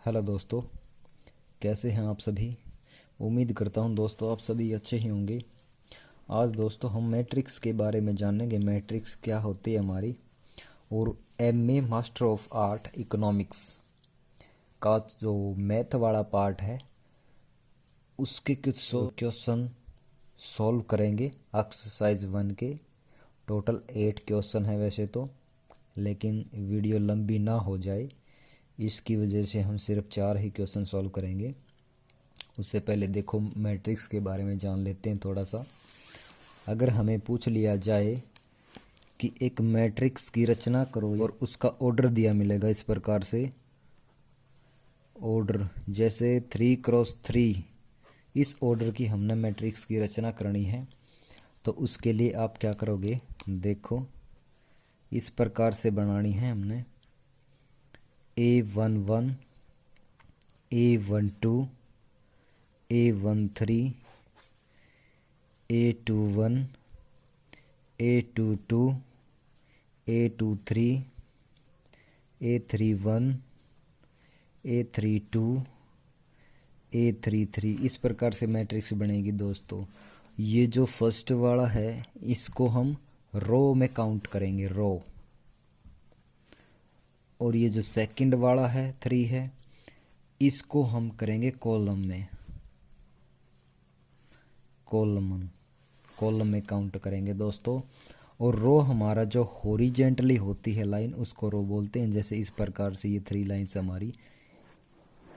Hello दोस्तों, कैसे हैं आप सभी। उम्मीद करता हूं दोस्तों आप सभी अच्छे ही होंगे। आज दोस्तों हम मैट्रिक्स के बारे में जानेंगे। मैट्रिक्स क्या होती है हमारी, और MA master of art economics का जो मैथ वाला पार्ट है उसके कुछ क्वेश्चन सॉल्व करेंगे। एक्सरसाइज 1 के टोटल 8 क्वेश्चन है वैसे तो, लेकिन वीडियो लंबी ना हो जाए इसकी वजह से हम सिर्फ 4 ही क्वेश्चन सॉल्व करेंगे। उससे पहले देखो मैट्रिक्स के बारे में जान लेते हैं थोड़ा सा। अगर हमें पूछ लिया जाए कि एक मैट्रिक्स की रचना करो और उसका ऑर्डर दिया मिलेगा इस प्रकार से, ऑर्डर जैसे 3x3, इस ऑर्डर की हमने मैट्रिक्स की रचना करनी है, तो उसके लिए आप क्या करोगे। देखो इस प्रकार से बनानी है हमने A11, A12, A13, A21, A22, A23, A31, A32, A33, इस प्रकार से मैट्रिक्स बनेगी दोस्तों। ये जो फर्स्ट वाला है इसको हम रो में काउंट करेंगे, रो। और ये जो सेकंड वाला है 3 है, इसको हम करेंगे कॉलम में, कॉलम में काउंट करेंगे दोस्तों। और रो हमारा जो हॉरिजेंटली होती है लाइन उसको रो बोलते हैं। जैसे इस प्रकार से ये 3 लाइन्स हमारी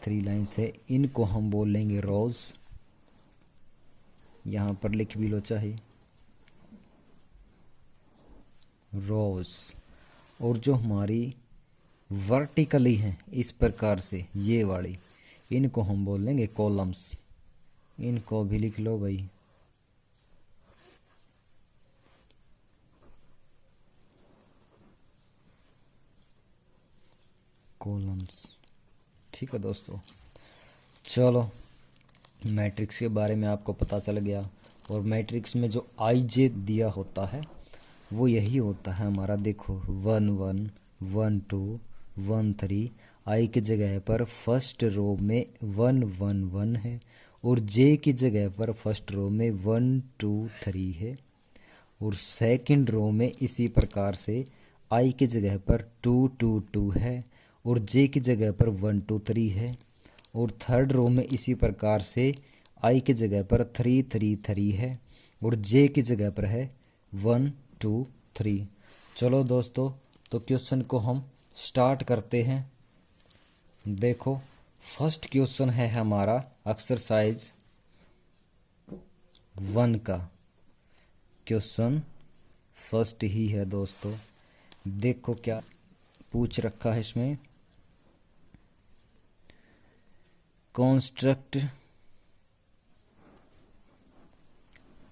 3 लाइन्स है, इनको हम बोलेंगे रोज। यहाँ पर लिख भी लो चाहे, रोज। और जो हमारी वर्टिकली हैं इस प्रकार से ये वाली, इनको हम बोलेंगे कॉलम्स। इनको भी लिख लो भाई, कॉलम्स। ठीक है दोस्तों, चलो मैट्रिक्स के बारे में आपको पता चल गया। और मैट्रिक्स में जो आई जे दिया होता है वो यही होता है हमारा। देखो 1 1 1 2 1 3, आई की जगह पर फर्स्ट रो में 1 1 1 है, और जे की जगह पर फर्स्ट रो में 1 2 3 है, और सेकंड रो में इसी प्रकार से आई की जगह पर 2 2 2 है, और जे की जगह पर 1 2 3 है, और थर्ड रो में इसी प्रकार से आई की जगह पर 3 3 3 है, और जे की जगह पर है 1 2 3। चलो दोस्तों, तो क्वेश्चन को हम स्टार्ट करते हैं। देखो फर्स्ट क्वेश्चन है हमारा एक्सरसाइज 1 का क्वेश्चन, फर्स्ट ही है दोस्तों। देखो क्या पूछ रखा है इसमें। Construct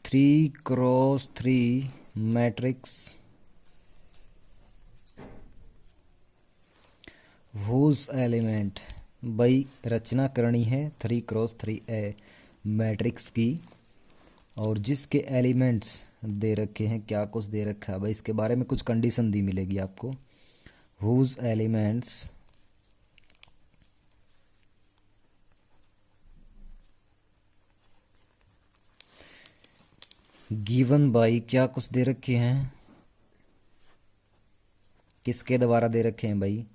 3x3 matrix whose element, भाई रचना करनी है 3x3 मैट्रिक्स की, और जिसके एलिमेंट्स दे रखे हैं। क्या कुछ दे रखा है भाई, इसके बारे में कुछ कंडीशन दी मिलेगी आपको। whose एलिमेंट्स गिवन बाई, क्या कुछ दे रखे हैं, किसके द्वारा दे रखे हैं भाई।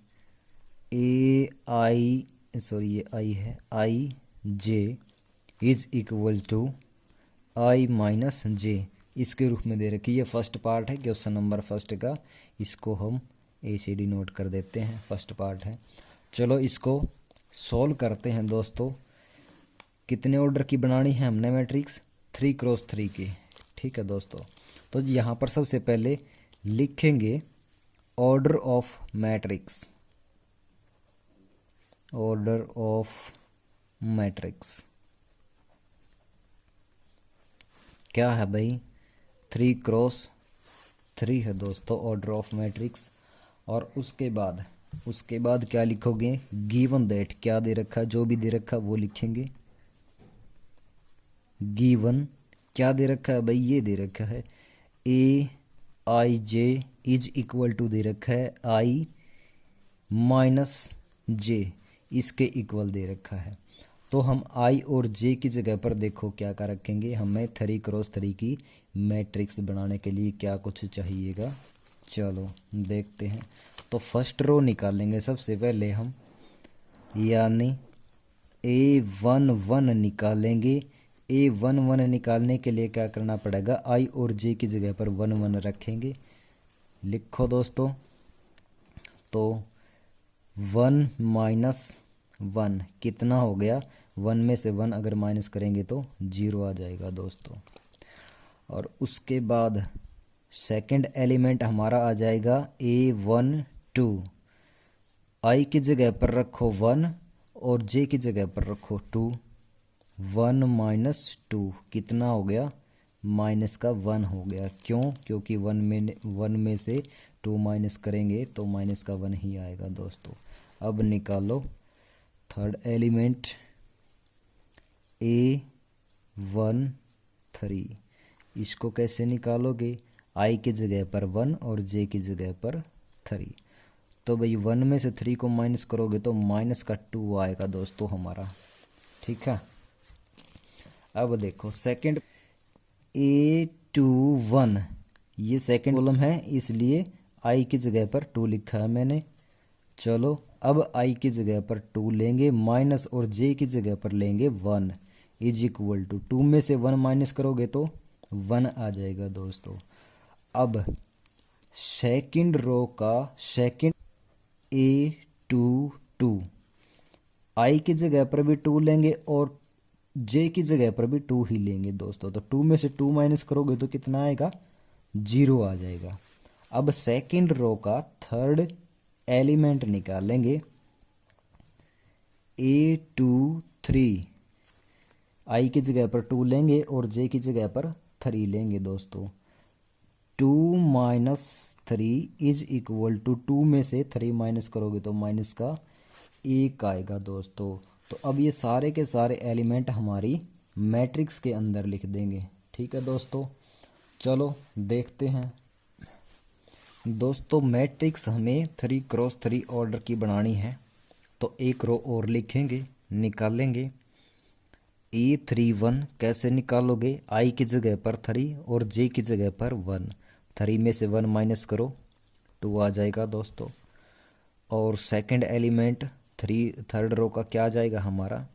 ए आई, सॉरी ये आई है, I J is equal to I minus J, इसके रूप में दे रखी। ये फर्स्ट पार्ट है क्वेश्चन नंबर फर्स्ट का, इसको हम ए सी डी नोट कर देते हैं, फर्स्ट पार्ट है। चलो इसको सॉल्व करते हैं दोस्तों। कितने ऑर्डर की बनानी है हमने मैट्रिक्स, 3x3 की। ठीक है दोस्तों, तो यहाँ पर सबसे पहले लिखेंगे order of matrix, order of matrix क्या है भाई, 3x3 है दोस्तों ऑर्डर ऑफ मैट्रिक्स। और उसके बाद क्या लिखोगे, गिवन दैट, क्या दे रखा है, जो भी दे रखा है वो लिखेंगे। गिवन क्या दे रखा है भाई, ये दे रखा है ए I J is equal to दे रखा है आई माइनस जे, इसके इक्वल दे रखा है। तो हम आई और जे की जगह पर देखो क्या क्या रखेंगे। हमें 3x3 की मैट्रिक्स बनाने के लिए क्या कुछ चाहिएगा, चलो देखते हैं। तो फर्स्ट रो निकालेंगे सबसे पहले हम, यानी A11 निकालेंगे। A11 निकालने के लिए क्या करना पड़ेगा, आई और जे की जगह पर 1 1 रखेंगे। लिखो दोस्तों, तो 1 - 1 कितना हो गया, 1 में से 1 अगर माइनस करेंगे तो 0 आ जाएगा दोस्तों। और उसके बाद सेकंड एलिमेंट हमारा आ जाएगा A12। आई की जगह पर रखो 1 और जे की जगह पर रखो 2। 1 - 2 कितना हो गया, माइनस का 1 हो गया। क्यों, क्योंकि 1 में से 2 माइनस करेंगे तो माइनस का 1 ही आएगा दोस्तों। अब निकालो थर्ड एलिमेंट A13। इसको कैसे निकालोगे, आई की जगह पर 1 और जे की जगह पर 3। तो भाई 1 में से 3 को माइनस करोगे तो माइनस का 2 आएगा दोस्तों हमारा, ठीक है। अब देखो सेकंड A21, ये सेकंड कॉलम है इसलिए आई की जगह पर 2 लिखा है मैंने। चलो अब आई की जगह पर 2 लेंगे माइनस और जे की जगह पर लेंगे 1 इज इक्वल टू 2 में से 1 माइनस करोगे तो 1 आ जाएगा दोस्तों। अब सेकंड रो का सेकंड A22, आई की जगह पर भी 2 लेंगे और जे की जगह पर भी 2 ही लेंगे दोस्तों। तो 2 में से 2 माइनस करोगे तो कितना आएगा, 0 आ जाएगा। अब सेकंड रो का थर्ड एलिमेंट निकालेंगे A23। आई की जगह पर 2 लेंगे और जे की जगह पर 3 लेंगे दोस्तों। 2 - 3 इज इक्वल टू 2 में से 3 माइनस करोगे तो माइनस का 1 आएगा दोस्तों। तो अब ये सारे के सारे एलिमेंट हमारी मैट्रिक्स के अंदर लिख देंगे, ठीक है दोस्तों। चलो देखते हैं दोस्तों, मैट्रिक्स हमें 3x3 ऑर्डर की बनानी है। तो एक रो और लिखेंगे, निकालेंगे। A31 कैसे निकालोगे, आई की जगह पर 3 और जे की जगह पर 1। 3 में से 1 माइनस करो 2 आ जाएगा दोस्तों। और सेकंड एलिमेंट थर्ड रो का क्या आ जाएगा हमारा,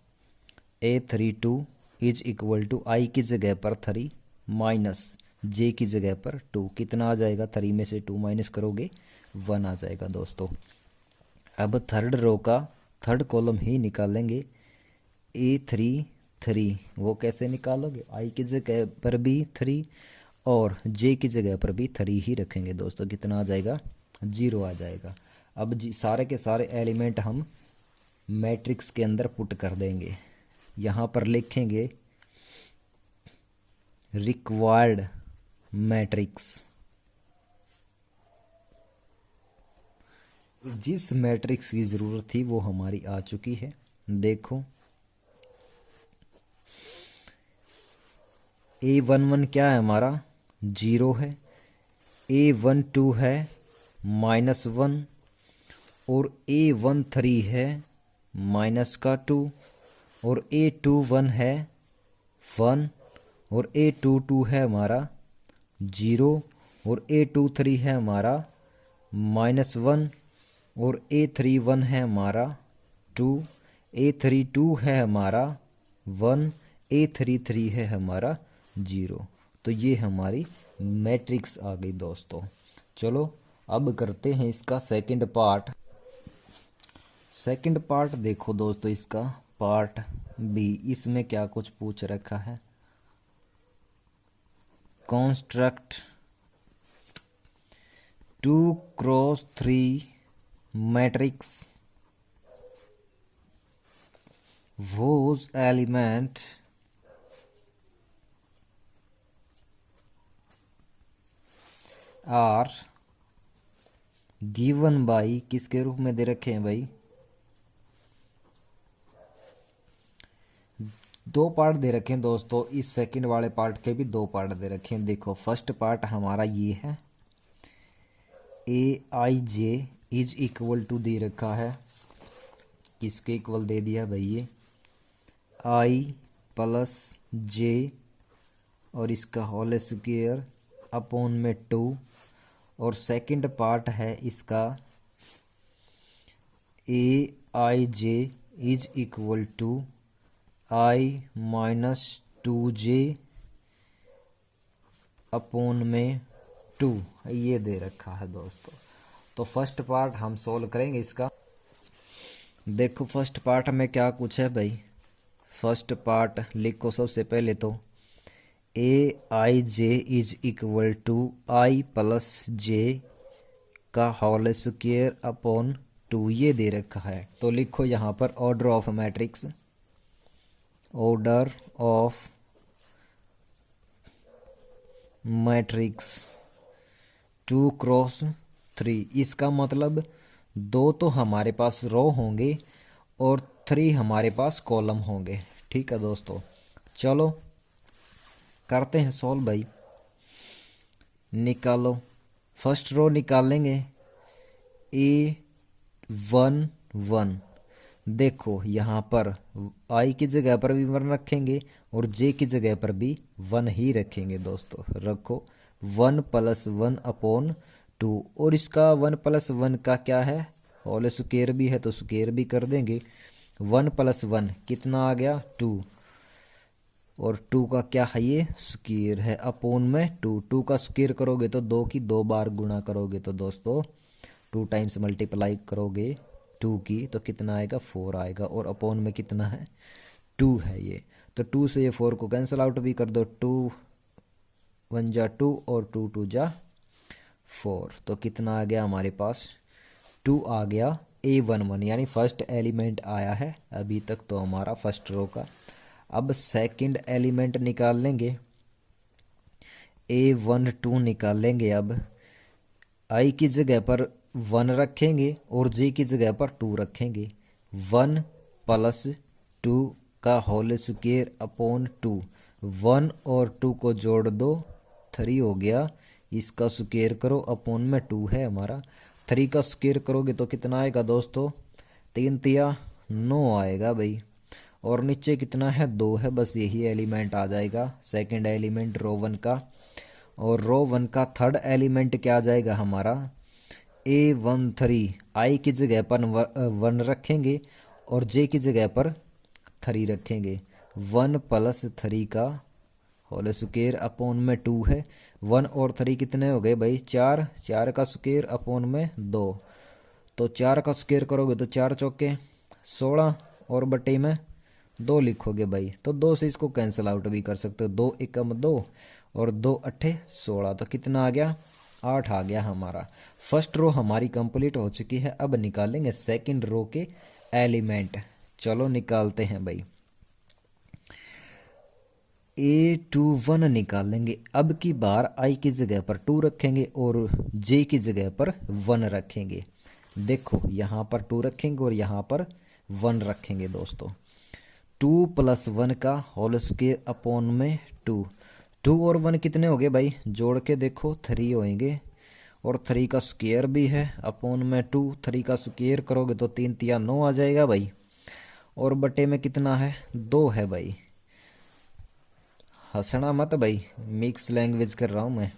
A32 इज इक्वल टू आई की जगह पर 3 माइनस जे की जगह पर 2। कितना आ जाएगा, 3 में से 2 माइनस करोगे 1 आ जाएगा दोस्तों। अब थर्ड रो का थर्ड कॉलम ही निकालेंगे A33। वो कैसे निकालोगे, आई की जगह पर भी 3 और जे की जगह पर भी 3 ही रखेंगे दोस्तों। कितना आ जाएगा, 0 आ जाएगा। अब जी सारे के सारे एलिमेंट हम मैट्रिक्स के अंदर पुट कर देंगे। यहाँ पर लिखेंगे रिक्वायर्ड मैट्रिक्स। जिस मैट्रिक्स की ज़रूरत थी वो हमारी आ चुकी है। देखो A11 क्या है हमारा, 0 है। A12 है -1 और A13 है माइनस का 2 और A21 है 1 और A22 है हमारा 0 और A23 है हमारा -1 और A31 है हमारा 2, A32 है हमारा 1, A33 है हमारा 0। तो ये हमारी मैट्रिक्स आ गई दोस्तों। चलो अब करते हैं इसका सेकंड पार्ट। सेकंड पार्ट देखो दोस्तों, इसका पार्ट बी। इसमें क्या कुछ पूछ रखा है, construct 2x3 matrix whose element are given by, किसके रूप में दे रखे हैं भाई, दो पार्ट दे रखे हैं दोस्तों। इस सेकंड वाले पार्ट के भी दो पार्ट दे रखे हैं। देखो फर्स्ट पार्ट हमारा ये है, ए I J is equal to दे रखा है किसके इक्वल दे दिया भाई ये आई प्लस जे और इसका होल स्क्वायर अपॉन में 2 और सेकंड पार्ट है इसका A I J is equal to I minus 2 J upon में 2 ये दे रखा है दोस्तों। तो फर्स्ट पार्ट हम सोल्व करेंगे इसका। देखो फर्स्ट पार्ट में क्या कुछ है भाई। फर्स्ट पार्ट लिखो सबसे पहले तो A I J is equal to I plus J का होल स्क्वायर अपॉन 2 ये दे रखा है। तो लिखो यहाँ पर order of matrix, order of matrix 2 cross 3। इसका मतलब 2 तो हमारे पास रो होंगे और 3 हमारे पास कॉलम होंगे। ठीक है दोस्तों, चलो करते हैं सॉल्व भाई। निकालो, फर्स्ट रो निकालेंगे A11। देखो यहाँ पर आई की जगह पर भी 1 रखेंगे और जे की जगह पर भी 1 ही रखेंगे दोस्तों। रखो 1 प्लस 1 अपॉन 2 और इसका 1 प्लस 1 का क्या है होल स्क्वायर भी है तो स्क्वायर भी कर देंगे। 1 प्लस 1 कितना आ गया 2 और 2 का क्या है ये स्क्वायर है अपॉन में 2 का स्क्वायर करोगे तो 2 की 2 बार गुणा करोगे तो दोस्तों 2 टाइम्स मल्टीप्लाई करोगे 2 की तो कितना आएगा 4 आएगा और अपॉन में कितना है 2 है ये। तो 2 से ये 4 को कैंसिल आउट भी कर दो, 2 1 जा 2 और 2 2 जा 4। तो कितना आ गया हमारे पास 2 आ गया A11 यानी फर्स्ट एलिमेंट आया है अभी तक तो हमारा फर्स्ट रो का। अब सेकंड एलिमेंट निकाल लेंगे A12 निकाल लेंगे। अब आई की जगह पर 1 रखेंगे और जे की जगह पर 2 रखेंगे। 1 प्लस 2 का होल स्क्वायर अपॉन 2। 1 और 2 को जोड़ दो 3 हो गया, इसका स्क्वायर करो अपॉन में 2 है हमारा। 3 का स्क्वायर करोगे तो कितना आएगा दोस्तों 3 तिया 9 आएगा भाई और नीचे कितना है 2 है। बस यही एलिमेंट आ जाएगा सेकंड एलिमेंट रो 1 का। और रो 1 का थर्ड एलिमेंट क्या आ जाएगा हमारा A13। आई की जगह पर 1 रखेंगे और जे की जगह पर 3 रखेंगे। 1 प्लस 3 का होल स्क्वायर अपॉन में 2 है। 1 और 3 कितने हो गए भाई 4, 4 का स्क्वायर अपॉन में 2। तो 4 का स्क्वायर करोगे तो 4 चौके 16 और बटे में 2 लिखोगे भाई तो 2 से इसको कैंसिल आउट भी कर सकते हो। 2 एकम 2 और 2 अट्ठे 16 तो कितना आ गया 8 आ गया हमारा। फर्स्ट रो हमारी कंप्लीट हो चुकी है। अब निकालेंगे सेकंड रो के एलिमेंट। चलो निकालते हैं भाई। A21 निकालेंगे। अब की बार आई की जगह पर 2 रखेंगे और जे की जगह पर 1 रखेंगे। देखो यहाँ पर 2 रखेंगे और यहाँ पर 1 रखेंगे दोस्तों। 2 प्लस 1 का होल स्क्वायर अपॉन में 2। 2 और 1 कितने हो गए भाई जोड़ के देखो 3 होंगे और 3 का स्क्वायर भी है अपॉन में 2। 3 का स्क्वायर करोगे तो 3 तिया 9 आ जाएगा भाई और बटे में कितना है 2 है भाई। हंसना मत भाई, मिक्स लैंग्वेज कर रहा हूँ मैं।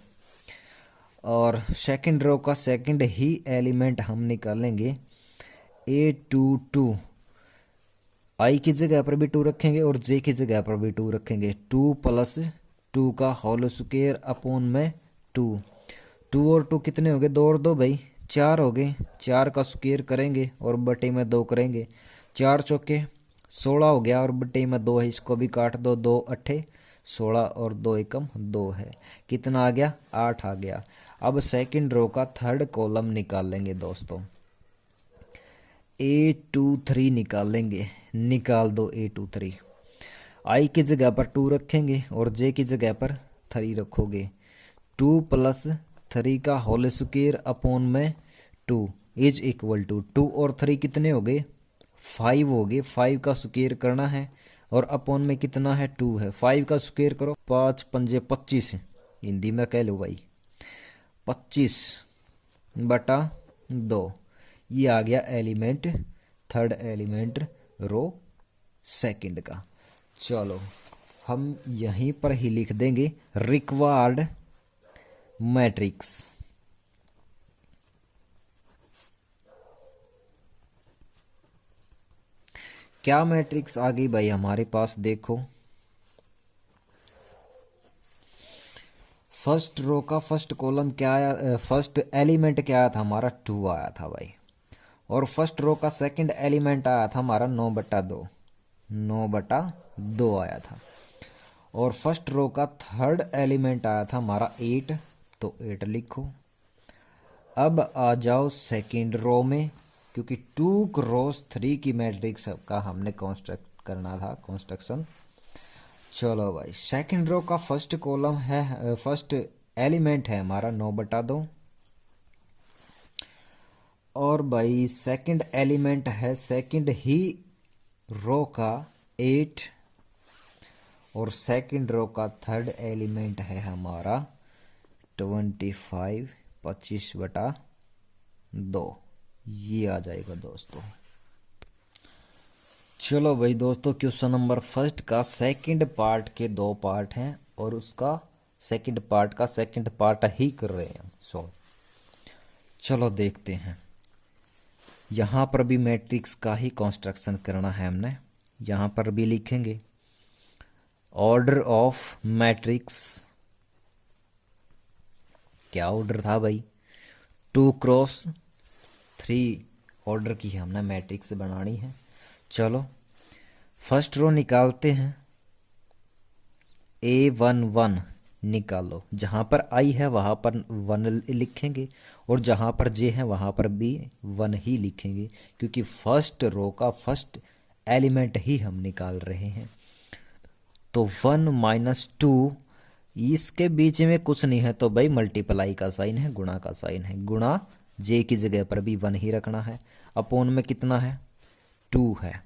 और सेकंड रो का सेकंड ही एलिमेंट हम निकालेंगे A22। आई की जगह पर भी 2 रखेंगे और जे की जगह पर भी 2 रखेंगे। 2 प्लस 2 का होल स्क्वायर अपॉन में 2। 2 और 2 कितने हो गए 2 और 2 भाई 4 हो गए। 4 का स्क्वायर करेंगे और बटे में 2 करेंगे। 4 चौके 16 हो गया और बटे में 2 है, इसको भी काट दो। 2 अट्ठे 16 और 2 एकम 2 है। कितना आ गया 8 आ गया। अब सेकंड रो का थर्ड कॉलम निकाल लेंगे दोस्तों। A23 निकाल लेंगे। निकाल दो A23। आई की जगह पर 2 रखेंगे और जे की जगह पर 3 रखोगे। 2 प्लस 3 का होल स्क्वायर अपॉन में 2 इज इक्वल टू 2 और 3 कितने हो गए 5 हो गए। 5 का स्क्वायर करना है और अपॉन में कितना है 2 है। 5 का स्क्वायर करो 5 पंजे 25, हिंदी में कह लो भाई 25 बटा 2। ये आ गया element third element row second का। चलो हम यहीं पर ही लिख देंगे रिक्वायर्ड मैट्रिक्स। क्या मैट्रिक्स आ गई भाई हमारे पास, देखो फर्स्ट रो का फर्स्ट कॉलम क्या आया, फर्स्ट एलिमेंट क्या आया था हमारा 2 आया था भाई। और फर्स्ट रो का सेकंड एलिमेंट आया था हमारा 9/2, 9/2 आया था। और फर्स्ट रो का थर्ड एलिमेंट आया था हमारा 8, तो 8 लिखो। अब आ जाओ सेकंड रो में, क्योंकि 2 क्रॉस 3 की मैट्रिक्स का हमने कंस्ट्रक्ट करना था, कंस्ट्रक्शन। चलो भाई सेकंड रो का फर्स्ट कॉलम है, फर्स्ट एलिमेंट है हमारा 9/2। और भाई सेकंड एलिमेंट है सेकंड ही रो का 8। और सेकंड रो का थर्ड एलिमेंट है हमारा 25, 25/2। ये आ जाएगा दोस्तों। चलो भाई दोस्तों, क्वेश्चन नंबर फर्स्ट का सेकंड पार्ट के 2 पार्ट हैं और उसका सेकंड पार्ट का सेकंड पार्ट ही कर रहे हैं सॉल्व। चलो देखते हैं। यहाँ पर भी मैट्रिक्स का ही कंस्ट्रक्शन करना है हमने। यहाँ पर भी लिखेंगे ऑर्डर ऑफ मैट्रिक्स। क्या ऑर्डर था भाई, 2 क्रॉस 3 ऑर्डर की हमने मैट्रिक्स बनानी है। चलो फर्स्ट रो निकालते हैं, A11 निकालो। जहां पर I है वहां पर 1 लिखेंगे और जहां पर J है वहां पर भी 1 ही लिखेंगे, क्योंकि फर्स्ट रो का फर्स्ट एलिमेंट ही हम निकाल रहे हैं। तो 1 - 2, इसके बीच में कुछ नहीं है तो भाई मल्टीप्लाई का साइन है, गुणा का साइन है। गुणा J की जगह पर भी 1 ही रखना है। अपोन में कितना है, 2 है।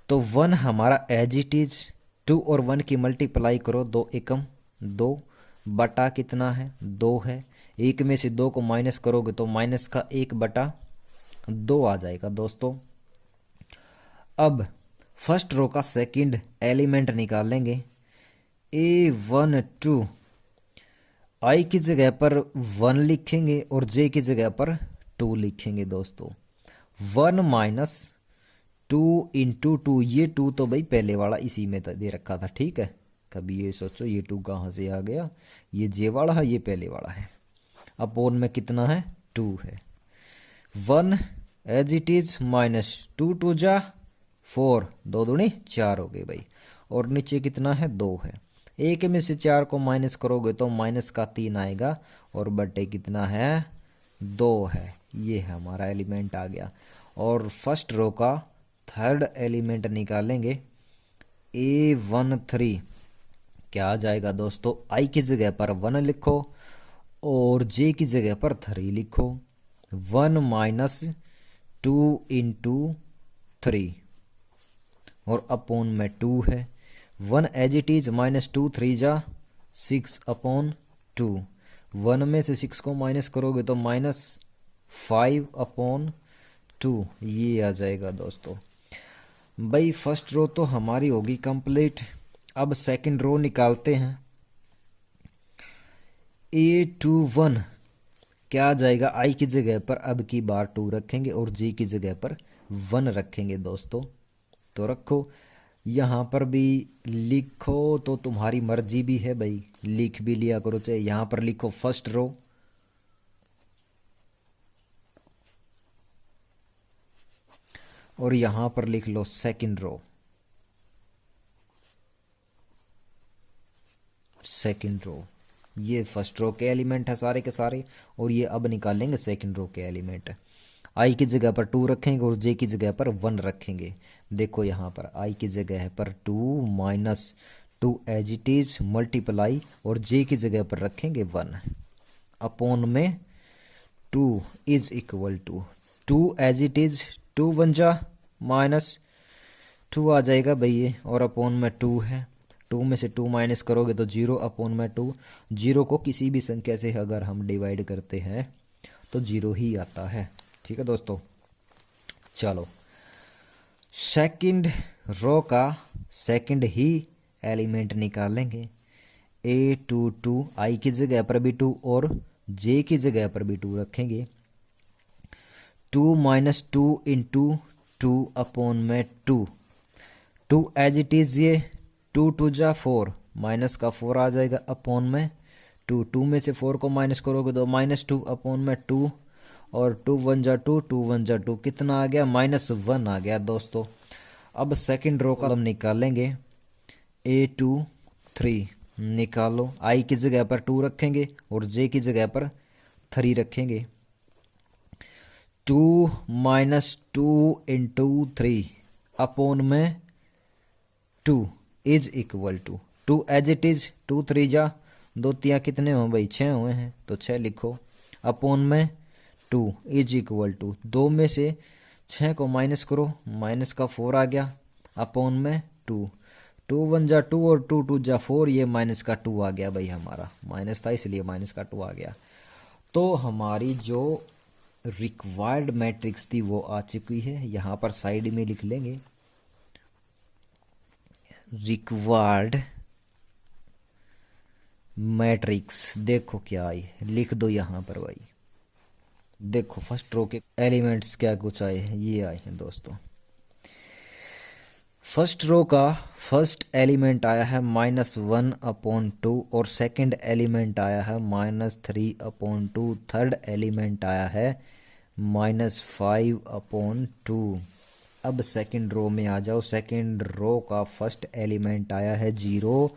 तो 1 हमारा एज इट इज, 2 और 1 की मल्टीप्लाई करो, 2 एकम 2 बटा कितना है, 2 है। 1 में से 2 को माइनस करोगे तो माइनस का 1/2 आ जाएगा दोस्तों। अब फर्स्ट रो का सेकंड एलिमेंट निकालेंगे, A12। I की जगह पर 1 लिखेंगे और J की जगह पर 2 लिखेंगे दोस्तों। 1 - 2 × 2, ये 2 तो भाई पहले वाला इसी में दे रखा था, ठीक है। कभी ये सोचो ये 2 कहाँ से आ गया, ये J वाला है, ये पहले वाला है। अपोन में कितना है, 2 है। 1 एज इट इज -2 2 जा 4, 2 दूनी 4 हो गए भाई। और नीचे कितना है, 2 है। 1 में से 4 को माइनस करोगे तो माइनस का 3 आएगा और बटे कितना है, 2 है। ये है हमारा एलिमेंट आ गया। और फर्स्ट रो का थर्ड एलिमेंट निकालेंगे, A13। क्या आ जाएगा दोस्तों, I की जगह पर 1 लिखो और J की जगह पर 3 लिखो। 1 - 2 × 3 और अपोन में 2 है। 1 एज इट इज -2 3 जा 6/2। 1 में से 6 को माइनस करोगे तो -5/2, ये आ जाएगा दोस्तों। भाई फर्स्ट रो तो हमारी होगी कंप्लीट। अब सेकंड रो निकालते हैं, A21। क्या आ जाएगा, I की जगह पर अब की बार 2 रखेंगे और J की जगह पर 1 रखेंगे दोस्तों। तो रखो, यहाँ पर भी लिखो तो तुम्हारी मर्जी भी है भाई, लिख भी लिया करो। चाहे यहाँ पर लिखो फर्स्ट रो और यहाँ पर लिख लो सेकंड रो। सेकंड रो, ये फर्स्ट रो के एलिमेंट है सारे के सारे, और ये अब निकालेंगे सेकंड रो के एलिमेंट। I की जगह पर 2 रखेंगे और J की जगह पर 1 रखेंगे। देखो यहाँ पर I की जगह पर 2 - 2 एज इट इज मल्टीप्लाई और J की जगह पर रखेंगे 1। अपोन में 2 is equal to 2 as it is, 2 1 जा -2 आ जाएगा भाई ये, और अपोन में 2 है। 2 में से 2 माइनस करोगे तो 0 अपोन में 2। 0 को किसी भी संख्या से अगर हम डिवाइड करते हैं तो 0 ही आता है, ठीक है दोस्तों। चलो सेकंड रो का सेकंड ही एलिमेंट निकालेंगे। A22 आई की जगह पर भी 2 और J की जगह पर भी 2 रखेंगे। 2 माइनस 2 इंटू 2 अपॉन में 2 एज इट इज, ये 2 2 जा 4, माइनस का 4 आ जाएगा अपॉन में 2 में से 4 को माइनस करोगे तो -2 अपॉन में 2, और 2 1 जा 2, 2 1 जा 2, कितना आ गया -1 आ गया दोस्तों। अब सेकंड रो का हम निकालेंगे। A23 निकालो, आई की जगह पर 2 रखेंगे और J की जगह पर 3 रखेंगे। 2 माइनस 2 इंटू 3 अपॉन में 2 is equal to 2 as it is, 2 3 जा 2 तिया कितने हो भाई 6 हुए हैं तो 6 लिखो, अपॉन में 2 इज इक्वल टू 2 में से 6 को माइनस करो, माइनस का 4 आ गया अपॉन में 2 1 जा 2 और 2 2 जा 4, ये माइनस का 2 आ गया भाई, हमारा माइनस था इसलिए माइनस का 2 आ गया। तो हमारी जो रिक्वायर्ड मैट्रिक्स थी वो आ चुकी है, यहाँ पर साइड में लिख लेंगे रिक्वायर्ड मैट्रिक्स। देखो क्या आई, लिख दो यहाँ पर भाई। देखो फर्स्ट रो के एलिमेंट्स क्या कुछ आए हैं, ये आए हैं दोस्तों। फर्स्ट रो का फर्स्ट एलिमेंट आया है -1 अपॉन 2 और सेकंड एलिमेंट आया है -3 अपॉन 2, थर्ड एलिमेंट आया है -5 अपॉन 2। अब सेकंड रो में आ जाओ। सेकंड रो का फर्स्ट एलिमेंट आया है 0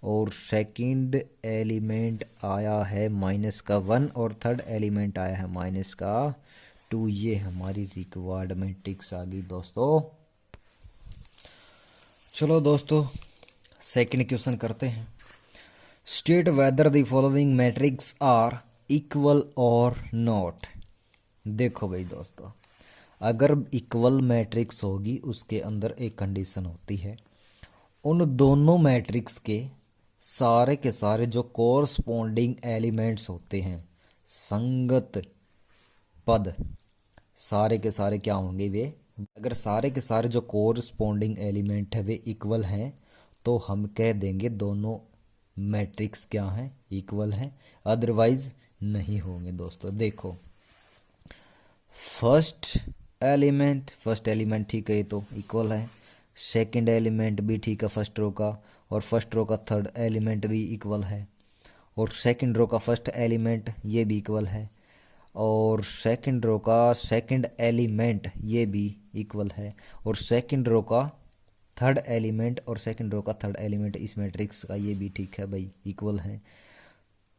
और सेकंड एलिमेंट आया है -1 और थर्ड एलिमेंट आया है -2। ये हमारी रिक्वायर्ड मैट्रिक्स आ गई दोस्तों। चलो दोस्तों सेकंड क्वेश्चन करते हैं। State whether the following matrix are equal और नॉट। देखो भाई दोस्तों, अगर इक्वल मैट्रिक्स होगी उसके अंदर एक कंडीशन होती है, उन दोनों मैट्रिक्स के सारे जो कोरस्पोंडिंग एलिमेंट्स होते हैं, संगत पद, सारे के सारे क्या होंगे वे, अगर सारे के सारे जो कोरस्पोंडिंग एलिमेंट है वे इक्वल हैं तो हम कह देंगे दोनों मैट्रिक्स क्या हैं, इक्वल हैं, अदरवाइज नहीं होंगे दोस्तों। देखो फर्स्ट एलिमेंट ठीक है, ये तो इक्वल है। सेकंड एलिमेंट भी ठीक है फर्स्ट रो का, और फर्स्ट रो का थर्ड एलिमेंट भी इक्वल है, और सेकंड रो का फर्स्ट एलिमेंट ये भी इक्वल है, और सेकंड रो का सेकंड एलिमेंट ये भी इक्वल है, और सेकंड रो का थर्ड एलिमेंट और सेकंड रो का थर्ड एलिमेंट इस मैट्रिक्स का ये भी ठीक है भाई, इक्वल है।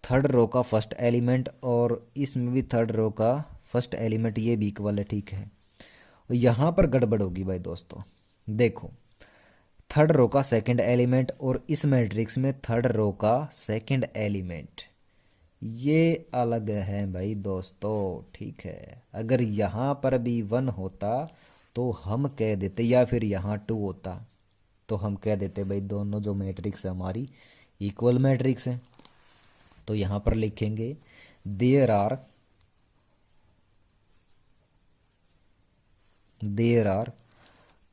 थर्ड रो का फर्स्ट एलिमेंट और इसमें भी थर्ड रो का फर्स्ट एलिमेंट ये भी इक्वल है, ठीक है। यहाँ पर गड़बड़ होगी भाई दोस्तों। देखो थर्ड रो का सेकंड एलिमेंट और इस मैट्रिक्स में थर्ड रो का सेकंड एलिमेंट ये अलग है भाई दोस्तों, ठीक है। अगर यहाँ पर भी 1 होता तो हम कह देते, या फिर यहाँ 2 होता तो हम कह देते भाई दोनों जो मैट्रिक्स है हमारी इक्वल मैट्रिक्स है। तो यहाँ पर लिखेंगे there are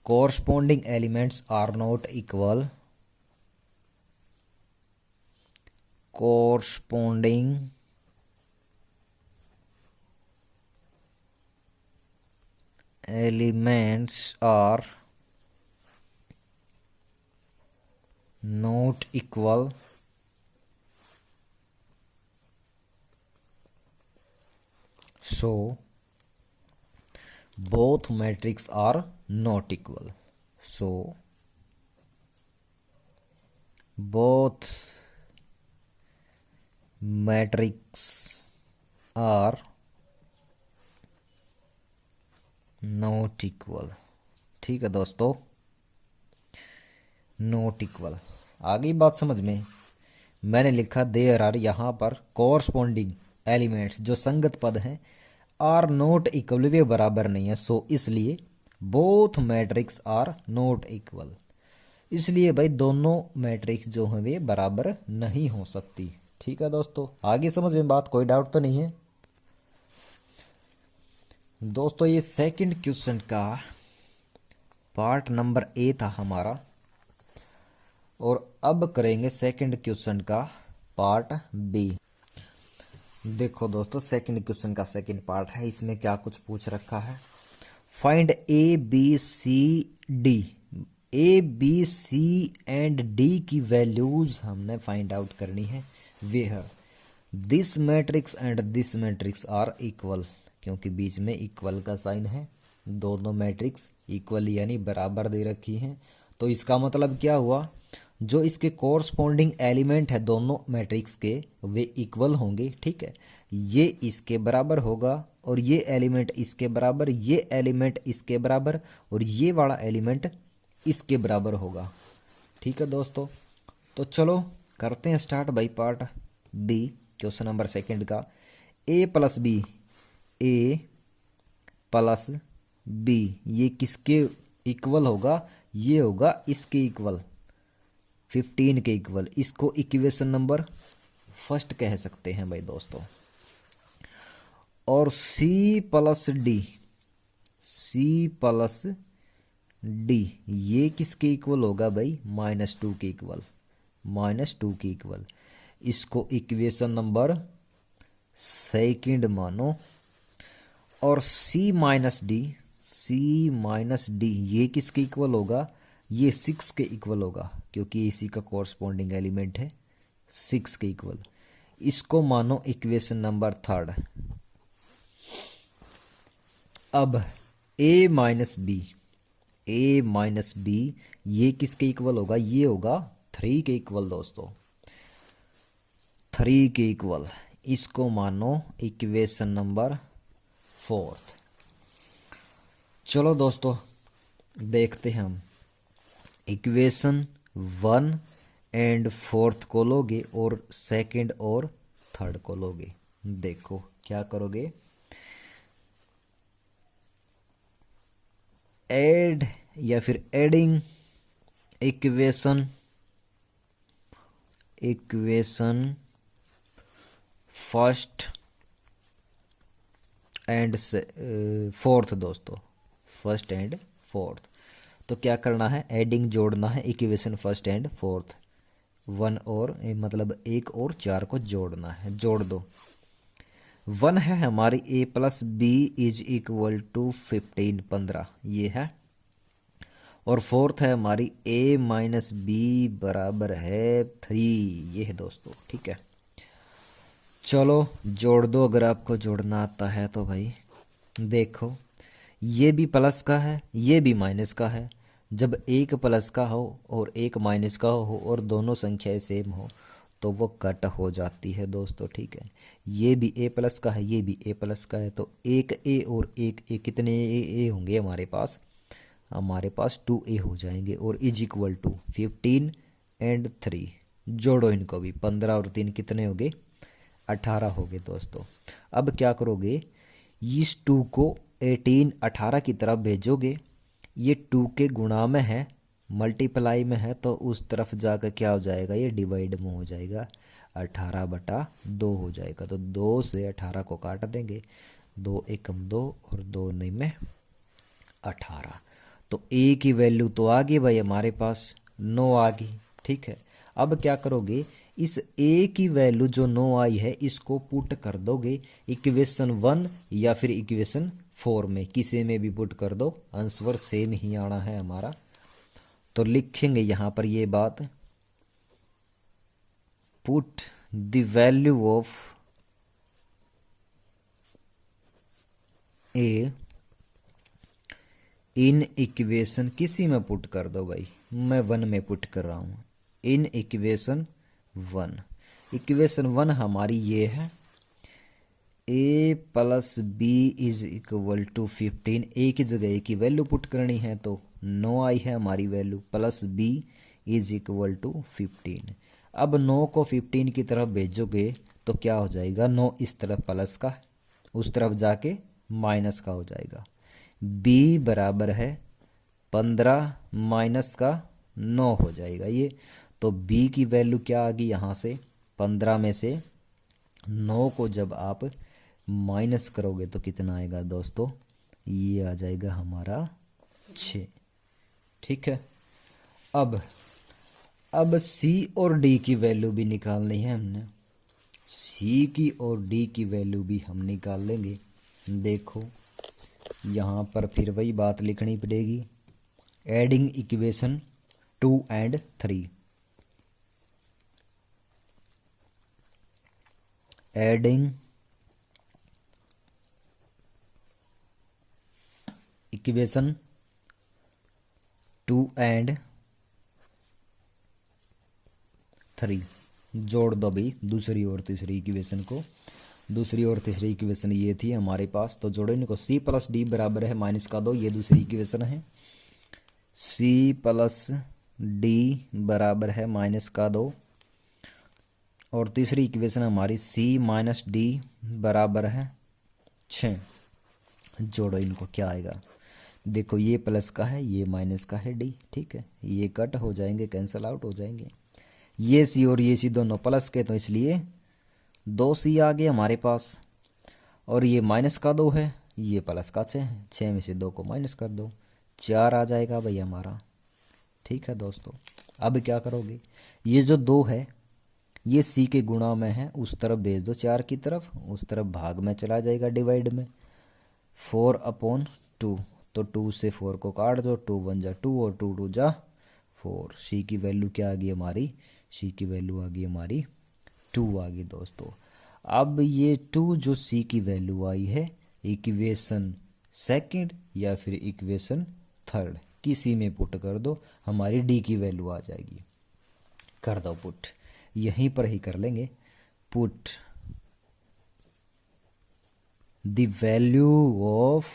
corresponding elements are not equal, corresponding elements are not equal, so both matrix are not equal, so both matrix are not equal। ठीक है दोस्तों, नॉट इक्वल। आ गई बात समझ में। मैंने लिखा देयर आर, यहाँ पर कोरस्पोंडिंग एलिमेंट्स जो संगत पद हैं आर नॉट इक्वल, वे बराबर नहीं है, सो इसलिए both matrix are not equal, इसलिए भाई दोनों मैट्रिक्स जो हैं वे बराबर नहीं हो सकती। ठीक है दोस्तों, आगे समझ में बात, कोई डाउट तो नहीं है दोस्तों। ये सेकंड क्वेश्चन का पार्ट नंबर ए था हमारा। और अब करेंगे सेकंड क्वेश्चन का पार्ट बी। देखो दोस्तों, सेकंड क्वेश्चन का सेकंड पार्ट है। इसमें क्या कुछ पूछ रखा है, find A B C D. A B C and D की वैल्यूज हमने फाइंड आउट करनी है। Where this matrix and this matrix are equal, क्योंकि बीच में इक्वल का साइन है, दोनों मैट्रिक्स इक्वल यानी बराबर दे रखी हैं। तो इसका मतलब क्या हुआ, जो इसके कोरस्पॉन्डिंग एलिमेंट है दोनों मैट्रिक्स के वे इक्वल होंगे। ठीक है, ये इसके बराबर होगा और ये एलिमेंट इसके बराबर, ये एलिमेंट इसके बराबर और ये वाला एलिमेंट इसके बराबर होगा। ठीक है दोस्तों, तो चलो करते हैं start by part D, question number second का। ए प्लस बी, ए प्लस बी ये किसके इक्वल होगा, ये होगा इसके इक्वल, 15 के इक्वल। इसको इक्वेशन नंबर फर्स्ट कह सकते हैं भाई दोस्तों। और C plus D, C plus D ये किसके इक्वल होगा भाई, -2 के इक्वल, -2 के इक्वल। इसको इक्वेशन नंबर सेकंड मानो। और सी माइनस डी, सी माइनस डी ये किसके इक्वल होगा, ये 6 के इक्वल होगा, क्योंकि इसी का कोरस्पॉन्डिंग एलिमेंट है 6 के इक्वल। इसको मानो इक्वेशन नंबर थर्ड। अब ए माइनस बी, ए माइनस बी ये किसके इक्वल होगा, ये होगा 3 के इक्वल दोस्तों, 3 के इक्वल। इसको मानो इक्वेशन नंबर फोर्थ। चलो दोस्तों देखते हैं हम, इक्वेशन 1 एंड फोर्थ को लोगे और सेकंड और थर्ड को लोगे। देखो क्या करोगे, ऐड या फिर adding equation, equation first and fourth दोस्तों, फर्स्ट एंड फोर्थ। तो क्या करना है, एडिंग जोड़ना है इक्वेशन फर्स्ट एंड फोर्थ, 1 और मतलब 1 और 4 को जोड़ना है, जोड़ दो। 1 है हमारी a plus B is equal to 15, 15 ये है। और फोर्थ है हमारी a माइनस बी बराबर है 3, ये है दोस्तों। ठीक है, चलो जोड़ दो अगर आपको जोड़ना आता है तो भाई। देखो ये भी प्लस का है, ये भी माइनस का है। जब एक प्लस का हो और एक माइनस का हो और दोनों संख्याएं सेम हो तो वो कट हो जाती है दोस्तों। ठीक है, ये भी a प्लस का है, ये भी a प्लस का है, तो एक a और एक a, कितने a होंगे हमारे पास, हमारे पास 2a हो जाएंगे। और इज इक्वल टू 15 एंड 3, जोड़ो इनको भी, 15 और 3 कितने हो गए, 18 हो गए दोस्तों। अब क्या करोगे, इस 2 को 18 18 की तरफ भेजोगे, ये 2 के गुणा में है, मल्टीप्लाई में है, तो उस तरफ जाकर क्या हो जाएगा, ये डिवाइड में हो जाएगा, 18/2 हो जाएगा। तो 2 से 18 को काट देंगे, 2 एकम 2 और 2 नहीं में 18। तो a की वैल्यू तो आ गई भाई हमारे पास, 9 आ गई। ठीक है, अब क्या करोगे, इस a की वैल्यू जो 9 आई है इसको पुट कर दोगे इक्वेशन 1 या फिर इक्वेशन 4 में, किसी में भी पुट कर दो, आंसर सेम ही आना है हमारा। तो लिखेंगे यहां पर ये बात, put the value of a in equation, किसी में पुट कर दो भाई, मैं 1 में पुट कर रहा हूं, इन इक्वेशन 1। इक्वेशन 1 हमारी ये है, a plus B is equal to 15, a की जगह a की वैल्यू पुट करनी है तो 9 आई है हमारी value, plus b is equal to 15। अब 9 को 15 की तरफ भेजोगे तो क्या हो जाएगा, 9 इस तरफ प्लस का, उस तरफ जाके माइनस का हो जाएगा। b बराबर है 15 माइनस का 9 हो जाएगा ये। तो b की वैल्यू क्या आ गई, यहाँ से 15 में से 9 को जब आप माइनस करोगे तो कितना आएगा दोस्तों, ये आ जाएगा हमारा 6। ठीक है। अब सी और डी की वैल्यू भी निकालनी है हमने। सी की और डी की वैल्यू भी हम निकाल लेंगे। देखो यहाँ पर फिर वही बात लिखनी पड़ेगी, adding equation 2 and 3। Adding equation 2 and 3 जोड़ दो भाई दूसरी और तीसरी इक्वेशन को। दूसरी और तीसरी इक्वेशन ये थी हमारे पास, तो जोड़ो इनको। सी प्लस डी बराबर है माइनस का 2, ये दूसरी इक्वेशन है। सी प्लस डी बराबर है माइनस का 2, और तीसरी इक्वेशन हमारी सी माइनस डी बराबर है 6। जोड़ो इनको, क्या आएगा? देखो ये प्लस का है, ये माइनस का है डी, ठीक है। ये कट हो जाएंगे, कैंसल आउट हो जाएंगे। ये सी और ये सी दोनों प्लस के, तो इसलिए 2 सी आ गए हमारे पास। और ये माइनस का 2 है, ये प्लस का 6 है। 6 में से 2 को माइनस कर दो, 4 आ जाएगा भाई हमारा। ठीक है दोस्तों, अब क्या करोगे? ये जो 2 है ये सी के गुणा में है, उस तरफ भेज दो 4 की तरफ, उस तरफ भाग में चला जाएगा डिवाइड में। 4/2, तो 2 से 4 को काट दो, 2 1 जा 2 और 2 2 जा 4। सी की वैल्यू क्या आ गई हमारी? सी की वैल्यू आ गई हमारी 2 आ गई दोस्तों। अब ये 2 जो सी की वैल्यू आई है, इक्वेशन सेकंड या फिर इक्वेशन थर्ड किसी में पुट कर दो, हमारी डी की वैल्यू आ जाएगी। कर दो पुट, यहीं पर ही कर लेंगे। Put the value of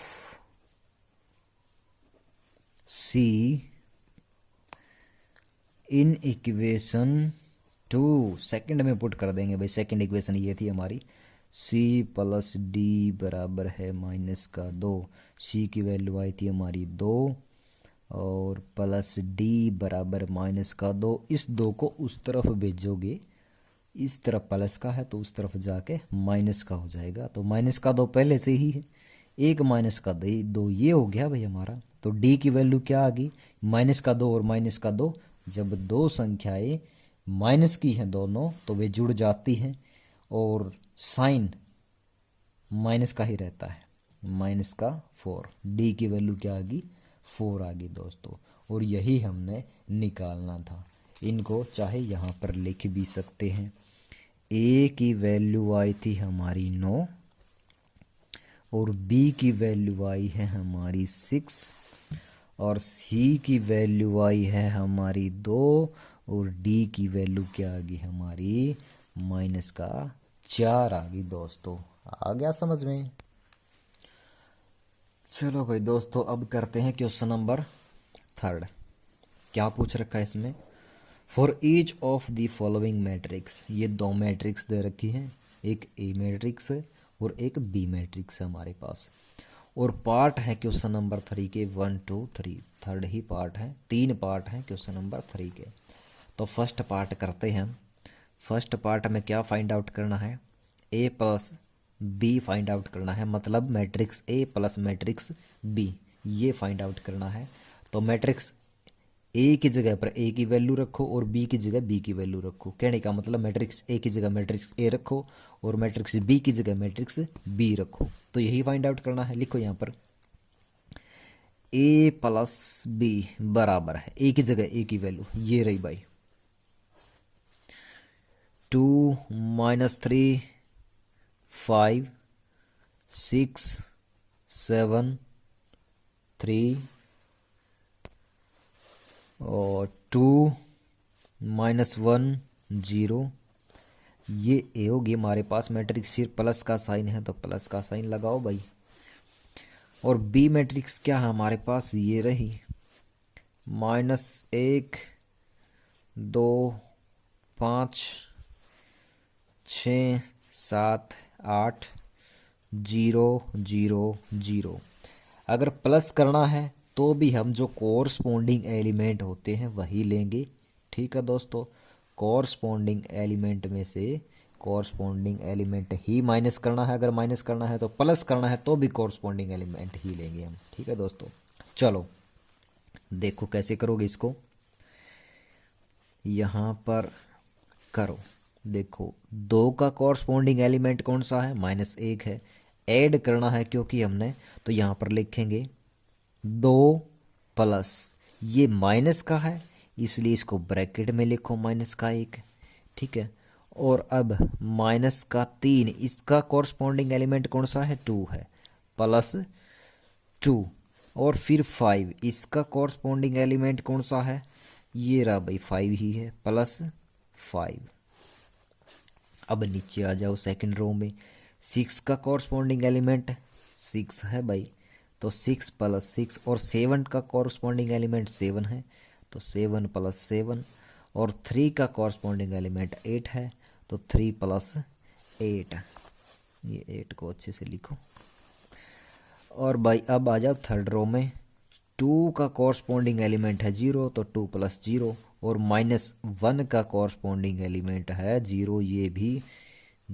C in equation 2, second में पुट कर देंगे भाई। सेकंड इक्वेशन ये थी हमारी, सी प्लस डी बराबर है माइनस का 2। सी की वैल्यू आई थी हमारी 2 और प्लस डी बराबर माइनस का 2। इस 2 को उस तरफ भेजोगे, इस तरफ प्लस का है तो उस तरफ जाके माइनस का हो जाएगा। तो माइनस का 2 पहले से ही है, एक माइनस का 2 ये हो गया भाई हमारा। तो डी की वैल्यू क्या आ गई? माइनस का 2 और माइनस का 2। जब 2 संख्याएं माइनस की हैं दोनों तो वे जुड़ जाती हैं और साइन माइनस का ही रहता है, माइनस का 4। डी की वैल्यू क्या आ गई? 4 आ गई दोस्तों। और यही हमने निकालना था। इनको चाहे यहाँ पर लिख भी सकते हैं। ए की वैल्यू आई थी हमारी 9 और बी की वैल्यू आई है हमारी 6 और सी की वैल्यू आई है हमारी 2 और डी की वैल्यू क्या आ गई हमारी? माइनस का 4 आ गई दोस्तों। आ गया समझ में? चलो भाई दोस्तों, अब करते हैं क्वेश्चन नंबर 3। क्या पूछ रखा है इसमें? For each of the following matrix, ये 2 मैट्रिक्स दे रखी हैं, एक ए मैट्रिक्स है और एक बी मैट्रिक्स है हमारे पास। और पार्ट है क्वेश्चन नंबर 3 के 1 2 3, थर्ड ही पार्ट है। 3 पार्ट हैं क्वेश्चन नंबर 3 के। तो फर्स्ट पार्ट करते हैं हम। फर्स्ट पार्ट में क्या फाइंड आउट करना है? A plus B find out करना है, मतलब matrix A plus matrix B, ये फाइंड आउट करना है। तो मैट्रिक्स ए की जगह पर ए की वैल्यू रखो और बी की जगह बी की वैल्यू रखो। कहने का मतलब मैट्रिक्स ए की जगह मैट्रिक्स ए रखो और मैट्रिक्स बी की जगह मैट्रिक्स बी रखो। तो यही फाइंड आउट करना है। लिखो यहाँ पर ए प्लस बी बराबर है, ए की जगह ए की वैल्यू ये रही भाई, 2 -3 5 6 7 3 और 2 -1 0। ये ए होगी हमारे पास मैट्रिक्स। फिर प्लस का साइन है तो प्लस का साइन लगाओ भाई। और बी मैट्रिक्स क्या है हमारे पास? ये रही, -1 2 5 6 7 8 0 0 0। अगर प्लस करना है तो भी हम जो कोरस्पोंडिंग एलिमेंट होते हैं वही लेंगे। ठीक है दोस्तों, कोरस्पोंडिंग एलिमेंट में से कोरस्पोंडिंग एलिमेंट ही माइनस करना है। अगर माइनस करना है तो प्लस करना है तो भी कोरस्पोंडिंग एलिमेंट ही लेंगे हम। ठीक है दोस्तों, चलो देखो कैसे करोगे इसको, यहाँ पर करो। देखो 2 का कॉरस्पॉन्डिंग एलिमेंट कौन सा है, -1 है। ऐड करना है क्योंकि हमने, तो यहाँ पर लिखेंगे 2 प्लस, ये माइनस का है इसलिए इसको ब्रैकेट में लिखो -1, ठीक है। और अब -3, इसका कॉरस्पॉन्डिंग एलिमेंट कौन सा है, 2 है, +2। और फिर 5, इसका कॉरस्पॉन्डिंग एलिमेंट कौन सा है, ये रहा भाई 5 ही है, +5। अब नीचे आ जाओ सेकंड रो में, 6 का कॉरस्पॉन्डिंग एलिमेंट 6 है भाई, तो 6 + 6। और 7 का कॉरस्पॉन्डिंग एलिमेंट 7 है, तो 7 + 7। और 3 का कॉरस्पॉन्डिंग एलिमेंट 8 है, तो 3 + 8। ये 8 को अच्छे से लिखो। और भाई अब आ जाओ थर्ड रो में, 2 का कॉरस्पॉन्डिंग एलिमेंट है 0, तो 2 + 0। और -1 का कॉरस्पॉन्डिंग एलिमेंट है 0, ये भी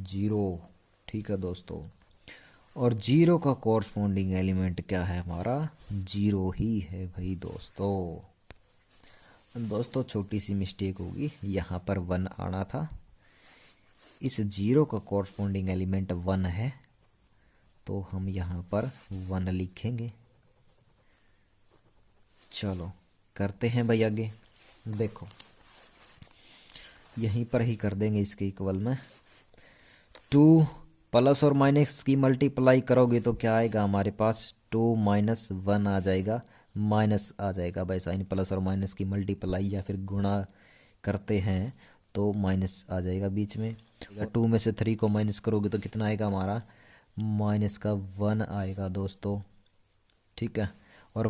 0, ठीक है दोस्तों। और 0 का कॉरस्पॉन्डिंग एलिमेंट क्या है हमारा, 0 ही है भाई दोस्तों। दोस्तों छोटी सी मिस्टेक होगी, यहाँ पर 1 आना था, इस 0 का कॉरस्पॉन्डिंग एलिमेंट 1 है, तो हम यहाँ पर 1 लिखेंगे। चलो करते हैं भाई आगे। देखो यहीं पर ही कर देंगे इसके इक्वल में, 2 प्लस और माइनस की मल्टीप्लाई करोगे तो क्या आएगा हमारे पास, 2 - 1 आ जाएगा, माइनस आ जाएगा भाई, साइन प्लस और माइनस की मल्टीप्लाई या फिर गुणा करते हैं तो माइनस आ जाएगा बीच में। 2 में से 3 को माइनस करोगे तो कितना आएगा हमारा, -1 आएगा दोस्तों, ठीक है। और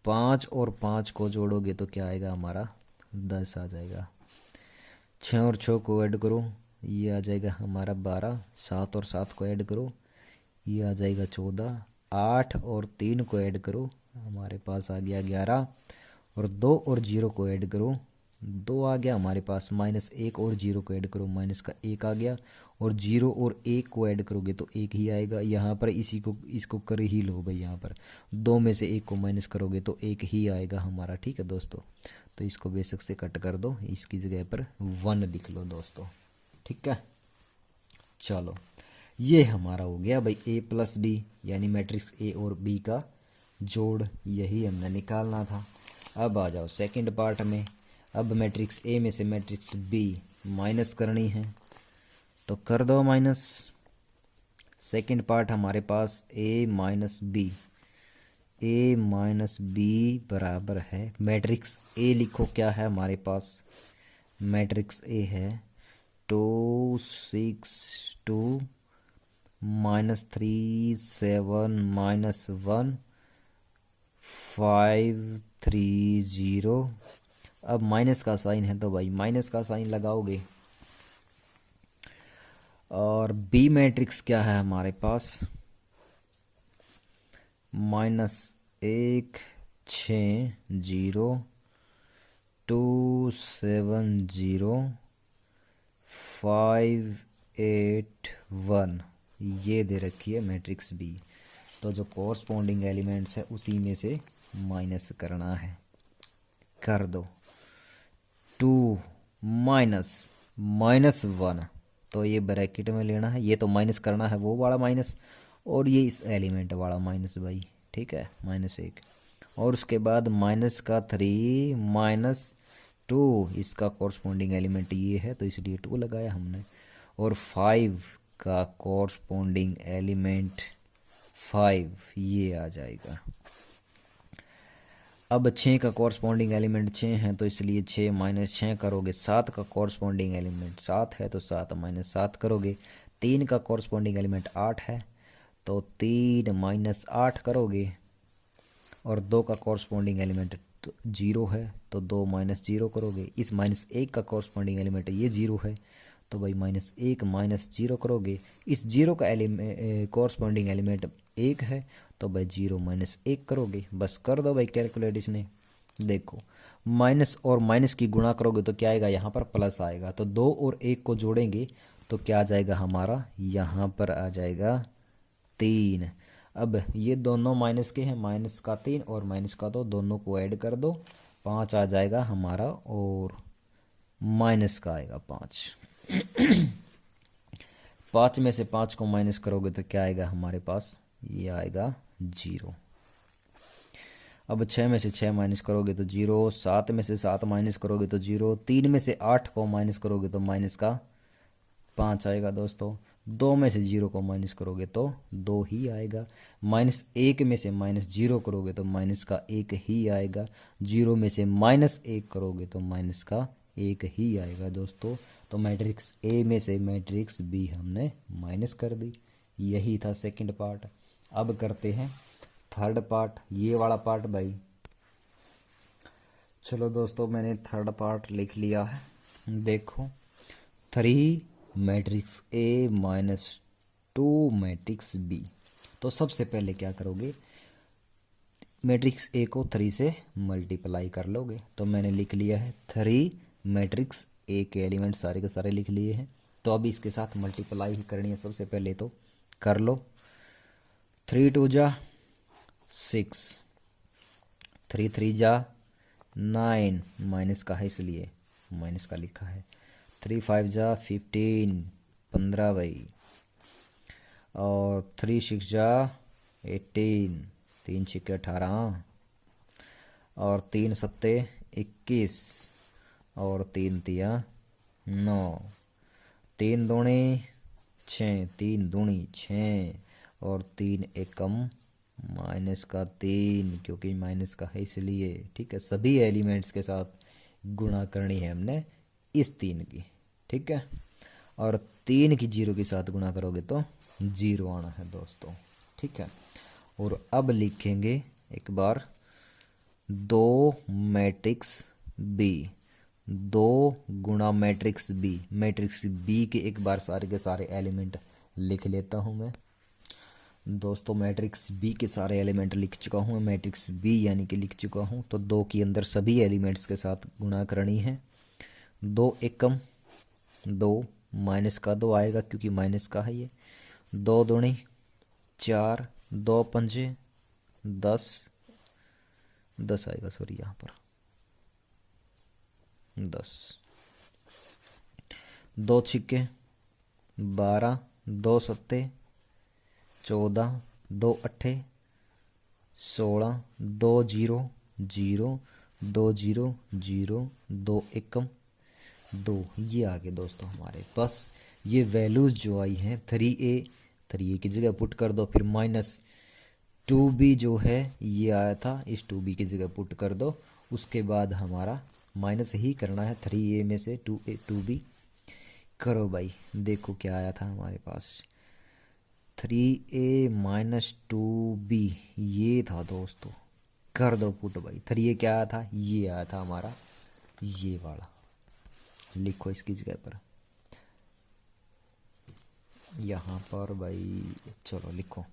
5 और 5 को जोड़ोगे तो क्या आएगा हमारा, 10 आ जाएगा। 6 और 6 को ऐड करो, ये आ जाएगा हमारा 12। 7 और 7 को ऐड करो, ये आ जाएगा 14। 8 और 3 को ऐड करो, हमारे पास आ गया 11। और 2 और 0 को ऐड करो, 2 आ गया हमारे पास। -1 और 0 को ऐड करो, माइनस का 1 आ गया। और 0 और 1 को ऐड करोगे तो 1 ही आएगा। यहाँ पर इसको कर ही लो भाई, यहाँ पर 2 में से 1 को माइनस करोगे तो 1 ही आएगा हमारा, ठीक है दोस्तों। तो इसको बेशक से कट कर दो, इसकी जगह पर 1 लिख लो दोस्तों, ठीक है। चलो ये हमारा हो गया भाई A + B, यानी मैट्रिक्स A और B का जोड़, यही हमने निकालना था। अब आ जाओ सेकंड पार्ट में। अब मैट्रिक्स A में से मैट्रिक्स B माइनस करनी है, तो कर दो माइनस। सेकंड पार्ट हमारे पास A - B, A - B बराबर है, मैट्रिक्स A लिखो क्या है हमारे पास, मैट्रिक्स A है 2 6 2 -3 7 -1 5 3 0। अब माइनस का साइन है तो भाई माइनस का साइन लगाओगे। और बी मैट्रिक्स क्या है हमारे पास, -1 6 0 2 7 0 5 8 1, ये दे रखी है मैट्रिक्स बी। तो जो कॉरस्पॉन्डिंग एलिमेंट्स है उसी में से माइनस करना है, कर दो। 2 -1, तो ये ब्रैकेट में लेना है, ये तो माइनस करना है वो वाला माइनस, और ये इस एलिमेंट वाला माइनस भाई, ठीक है, -1। और उसके बाद -3 -2, इसका कॉरस्पॉन्डिंग एलिमेंट ये है तो इसलिए 2 लगाया हमने। और 5 का कॉरस्पॉन्डिंग एलिमेंट 5, ये आ जाएगा। अब 6 का कॉरस्पॉन्डिंग एलिमेंट 6 है तो इसलिए 6 - 6 करोगे। 7 का कॉरस्पॉन्डिंग एलिमेंट 7 है तो 7 - 7 करोगे। 3 का कॉरस्पॉन्डिंग एलिमेंट 8 है तो 3 - 8 करोगे। और 2 का कॉरस्पॉन्डिंग एलिमेंट 0 है तो 2 - 0 करोगे। इस -1 का कॉरस्पॉन्डिंग एलिमेंट ये 0 है तो भाई -1 - 0 करोगे। इस 0 का कॉरस्पॉन्डिंग एलिमेंट 1 है तो भाई 0 - 1 करोगे। बस कर दो भाई कैलकुलेट इसने। देखो माइनस और माइनस की गुणा करोगे तो क्या आएगा, यहाँ पर प्लस आएगा। तो 2 और 1 को जोड़ेंगे तो क्या आ जाएगा हमारा, यहाँ पर आ जाएगा 3। अब ये दोनों माइनस के हैं, माइनस का 3 और माइनस का 2, दोनों को ऐड कर दो, 5 आ जाएगा हमारा, और माइनस का आएगा 5। 5 में से 5 को माइनस करोगे तो क्या आएगा हमारे पास, ये आएगा 0। अब 6 में से 6 माइनस करोगे तो 0, 7 में से 7 माइनस करोगे तो 0, 3 में से 8 को माइनस करोगे तो माइनस का 5 आएगा दोस्तों। 2 में से 0 को माइनस करोगे तो 2 ही आएगा। -1 में से -0 करोगे तो माइनस का 1 ही आएगा। 0 में से -1 करोगे तो माइनस का 1 ही आएगा दोस्तों। तो मैट्रिक्स ए में से मैट्रिक्स बी हमने माइनस कर दी। यही था सेकंड पार्ट। अब करते हैं थर्ड पार्ट, ये वाला पार्ट भाई। चलो दोस्तों, मैंने थर्ड पार्ट लिख लिया है। देखो, 3 मैट्रिक्स ए -2 मैट्रिक्स बी। तो सबसे पहले क्या करोगे, मैट्रिक्स ए को 3 से मल्टीप्लाई कर लोगे। तो मैंने लिख लिया है 3 मैट्रिक्स ए के एलिमेंट सारे के सारे लिख लिए हैं। तो अभी इसके साथ मल्टीप्लाई ही करनी है सबसे पहले, तो कर लो। 3 2 जा 6, 3 3 जा 9, माइनस का है इसलिए माइनस का लिखा है। 3 5 जा 15, 15 भाई। और 3 6 जा 18, 3 6 18, और 3 7 21, और 3 3 9, 3 दूनी 6, 3 दूनी 6, और 3 एकम माइनस का 3, क्योंकि माइनस का है इसलिए। ठीक है, सभी एलिमेंट्स के साथ गुणा करनी है हमने इस 3 की। ठीक है, और 3 की 0 के साथ गुणा करोगे तो 0 आना है दोस्तों। ठीक है, और अब लिखेंगे एक बार 2 मैट्रिक्स बी, 2 गुणा मैट्रिक्स बी। मैट्रिक्स बी के एक बार सारे के सारे एलिमेंट लिख लेता हूँ मैं दोस्तों। मैट्रिक्स बी के सारे एलिमेंट लिख चुका हूँ, मैट्रिक्स बी यानी कि लिख चुका हूँ। तो 2 के अंदर सभी एलिमेंट्स के साथ गुणा करनी है। 2 एकम 2, माइनस का 2 आएगा क्योंकि माइनस का है ये। 2 दूनी 4, 2 पंजे 10, 10 आएगा, सॉरी यहाँ पर 10। 2 छिक्के 12, 2 सत्ते 14, 2 अट्ठे 16, 2 0 0, 2 0 0, 2 एकम 2। ये आ गए दोस्तों हमारे पास। ये वैल्यूज जो आई हैं 3a की जगह पुट कर दो, फिर -2b जो है ये आया था, इस 2b की जगह पुट कर दो। उसके बाद हमारा माइनस ही करना है 3a में से 2b। करो भाई, देखो क्या आया था हमारे पास, 3a - 2b ये था दोस्तों। कर दो पुट भाई। 3a क्या आया था, ये आया था हमारा, ये वाला लिखो इसकी जगह पर यहाँ पर भाई। चलो लिखो,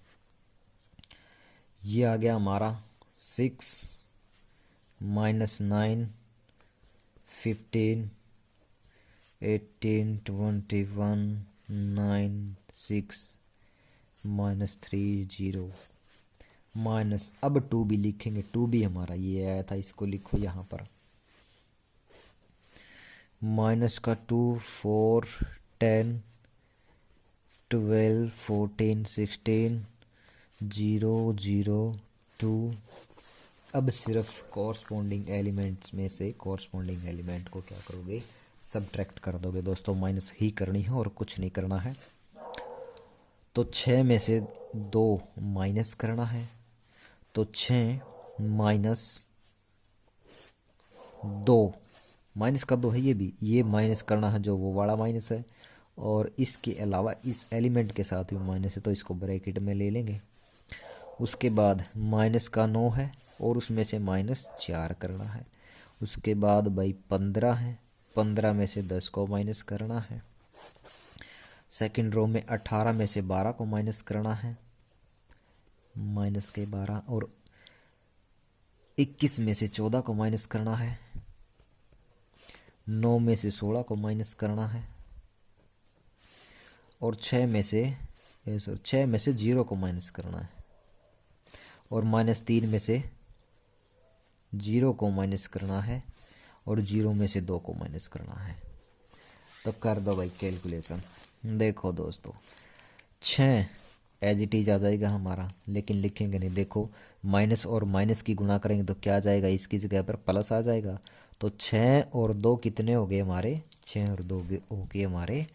ये आ गया हमारा 6 - 9 15 18 21 9 6 -3 0 माइनस। अब 2b लिखेंगे, 2b हमारा ये आया था, इसको लिखो यहाँ पर। माइनस का 2 4 10 12 14 16 0 0 2। अब सिर्फ कॉरस्पॉन्डिंग एलिमेंट्स में से कॉरस्पॉन्डिंग एलिमेंट को क्या करोगे, सब्ट्रैक्ट कर दोगे दोस्तों। माइनस ही करनी है और कुछ नहीं करना है। तो 6 में से 2 माइनस करना है, तो 6 माइनस 2, माइनस का 2 है ये भी, ये माइनस करना है जो वो वाला माइनस है। और इसके अलावा इस एलिमेंट के साथ भी माइनस है, तो इसको ब्रैकेट में ले लेंगे। उसके बाद माइनस का 9 है और उसमें से -4 करना है। उसके बाद भाई 15 है, 15 में से 10 को माइनस करना है। सेकंड रो में 18 में से 12 को माइनस करना है, माइनस के 12। और 21 में से 14 को माइनस करना है। 9 में से 16 को माइनस करना है। और 6 में से 0 को माइनस करना है। और -3 में से 0 को माइनस करना है और 0 में से 2 को माइनस करना है। तो कर दो भाई कैलकुलेशन। देखो दोस्तों 6 एज इट इज आ जाएगा हमारा, लेकिन लिखेंगे नहीं। देखो माइनस और माइनस की गुणा करेंगे तो क्या आ जाएगा, इसकी जगह पर प्लस आ जाएगा। तो 6 और 2 कितने हो गए हमारे, 6 और 2 हो गए हमारे